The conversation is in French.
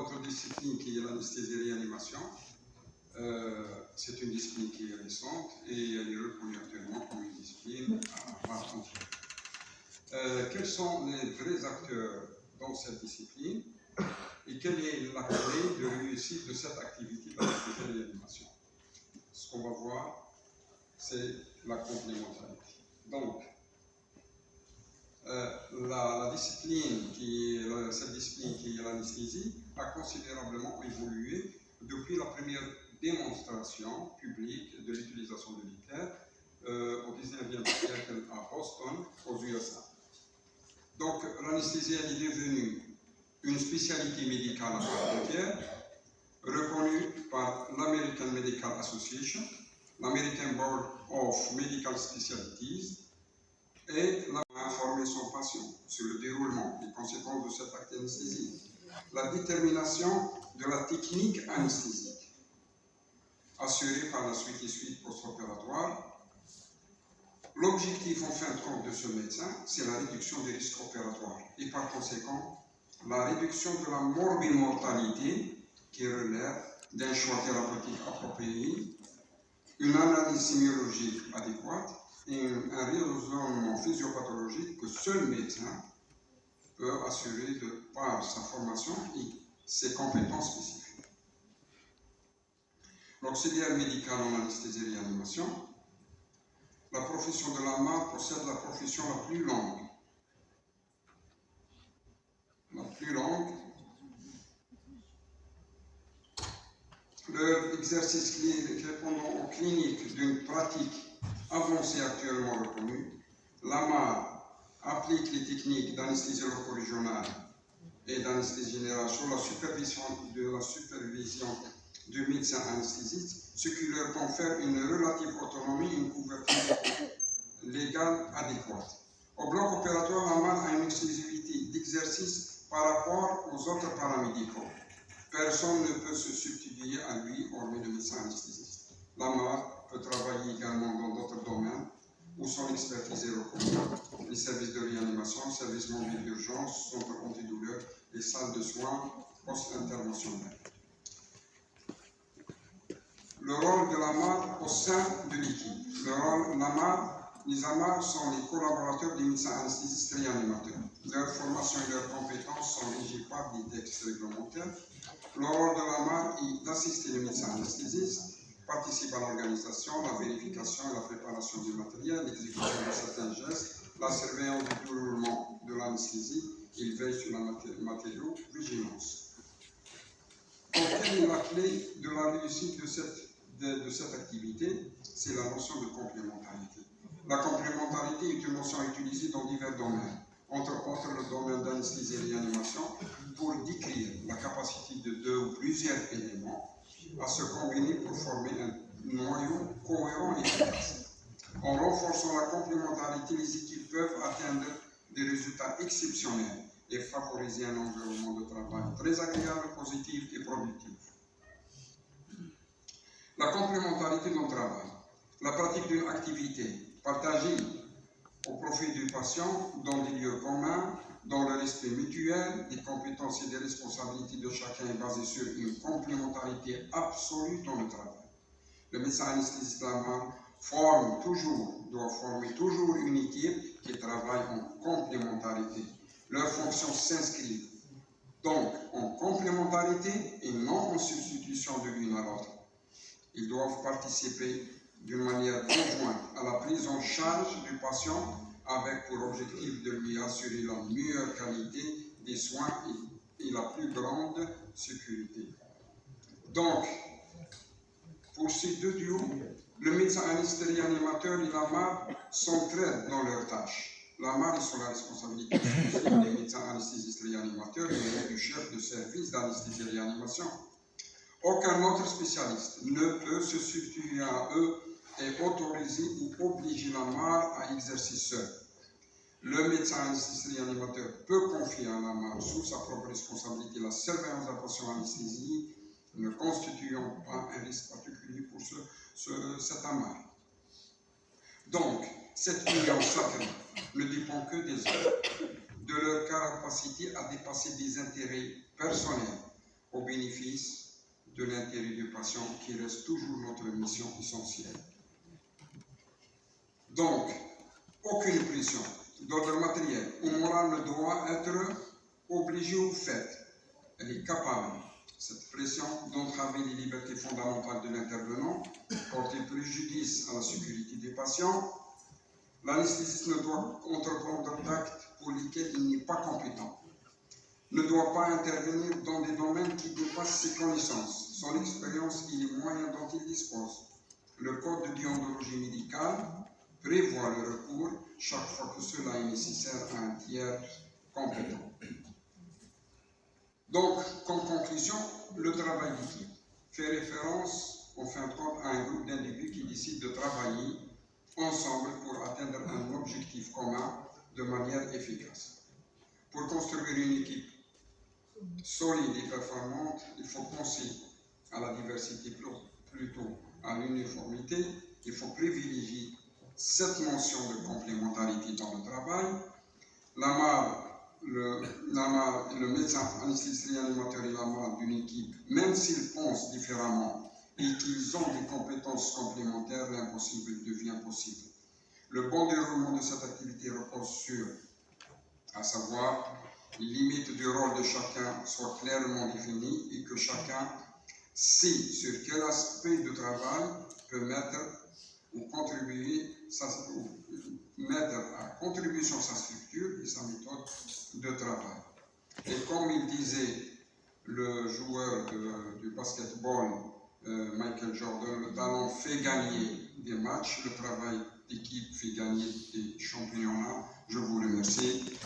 autre discipline qui est l'anesthésie-réanimation. C'est une discipline qui est récente et elle est reconnue actuellement comme une discipline à part entière. Quels sont les vrais acteurs dans cette discipline et quelle est la clé de réussite de cette activité d'anesthésie-réanimation? Ce qu'on va voir, c'est la complémentarité. Donc, cette discipline qui est l'anesthésie a considérablement évolué depuis la première démonstration publique de l'utilisation de l'ITER au 19e siècle à Boston, aux USA. Donc, l'anesthésie est devenue une spécialité médicale à part entière, reconnue par l'American Medical Association, l'American Board of Medical Specialties, et informer son patient sur le déroulement et conséquences de cet acte anesthésique, la détermination de la technique anesthésique, assurée par la suite et suite post-opératoire. L'objectif en fin de compte de ce médecin, c'est la réduction des risques opératoires et par conséquent, la réduction de la morbimortalité qui relève d'un choix thérapeutique approprié, une analyse sémiologique adéquate et un raisonnement physiopathologique que seul médecin peut assurer par sa formation et ses compétences spécifiques. L'auxiliaire médical en anesthésie-réanimation, la profession de la MAR possède la profession la plus longue. Leur exercice répondant aux cliniques d'une pratique avancée actuellement reconnue, la MAR applique les techniques d'anesthésie locale-régionale et d'anesthésie générale sur la supervision du médecin anesthésiste, ce qui leur confère une relative autonomie et une couverture légale adéquate. Au bloc opératoire, la MAR a une exclusivité d'exercice par rapport aux autres paramédicaux. Personne ne peut se substituer à lui, hormis le médecin anesthésiste. La MAR peut travailler également dans d'autres domaines où son expertise est reconnue, les services de réanimation, services mobiles d'urgence, centres antidouleurs, les salles de soins post-interventionnels. Le rôle de la MAR au sein de l'équipe. Les AMAR sont les collaborateurs des médecins anesthésistes réanimateurs. Leur formation et leurs compétences sont régies par des textes réglementaires. Le rôle de l'AMAR est d'assister les médecins anesthésistes, participe à l'organisation, la vérification et la préparation du matériel, l'exécution de certains gestes, la surveillance du déroulement de l'anesthésie, il veille sur la matériaux-vigilance. Donc, quelle est la clé de la réussite de cette activité? C'est la notion de complémentarité. La complémentarité est une notion utilisée dans divers domaines, entre autres le domaine d'anesthésie et réanimation, pour décrire la capacité de deux ou plusieurs éléments à se combiner pour former un noyau cohérent et efficace. En renforçant la complémentarité, les équipes peuvent atteindre des résultats exceptionnels et favoriser un environnement de travail très agréable, positif et productif. La complémentarité dans le travail. La pratique d'une activité partagée au profit du patient dans des lieux communs, dans le respect mutuel, des compétences et des responsabilités de chacun est basée sur une complémentarité absolue dans le travail. Le médecin anesthésiste doit former toujours une équipe qui travaille en complémentarité. Leurs fonctions s'inscrivent donc en complémentarité et non en substitution de l'une à l'autre. Ils doivent participer d'une manière conjointe à la prise en charge du patient avec pour objectif de lui assurer la meilleure qualité des soins et la plus grande sécurité. Donc, pour ces deux duos, le médecin anesthésiste réanimateur et la MAR s'entraident dans leurs tâches. La MAR est sous la responsabilité exclusive des médecins anesthésistes réanimateurs et du chef de service d'anesthésie et réanimation. Aucun autre spécialiste ne peut se substituer à eux et autoriser ou obliger la MAR à exercer seul. Le médecin anesthésiste réanimateur peut confier à la MAR sous sa propre responsabilité la surveillance d'un patient anesthésié, ne constituant pas un risque particulier pour cet AMAR. Donc, cette union sacrée ne dépend que des hommes, de leur capacité à dépasser des intérêts personnels, au bénéfice de l'intérêt du patient qui reste toujours notre mission essentielle. Donc, aucune pression d'ordre matériel ou moral ne doit être obligée ou faite. Elle est capable, cette pression, d'entraver les libertés fondamentales de l'intervenant, porter préjudice à la sécurité des patients. L'anesthésiste ne doit entreprendre d'actes pour lesquels il n'est pas compétent, ne doit pas intervenir dans des domaines qui dépassent ses connaissances, son expérience et les moyens dont il dispose. Le code de déontologie médicale prévoit le recours chaque fois que cela est nécessaire à un tiers compétent. Donc, comme conclusion, le travail d'équipe fait référence, en fin de compte, à un groupe d'individus qui décident de travailler ensemble pour atteindre un objectif commun de manière efficace. Pour construire une équipe solide et performante, il faut penser à la diversité plutôt à l'uniformité. Il faut privilégier cette notion de complémentarité dans le travail. Le médecin anesthésiste réanimateur et la malade d'une équipe, même s'ils pensent différemment et qu'ils ont des compétences complémentaires, l'impossible devient possible. Le bon déroulement de cette activité repose sur, à savoir, les limites du rôle de chacun soient clairement définies et que chacun sait sur quel aspect de travail peut mettre à contribution sa structure et sa méthode de travail. Et comme il disait le joueur du basketball Michael Jordan, le talent fait gagner des matchs, le travail d'équipe fait gagner des championnats. Je vous remercie.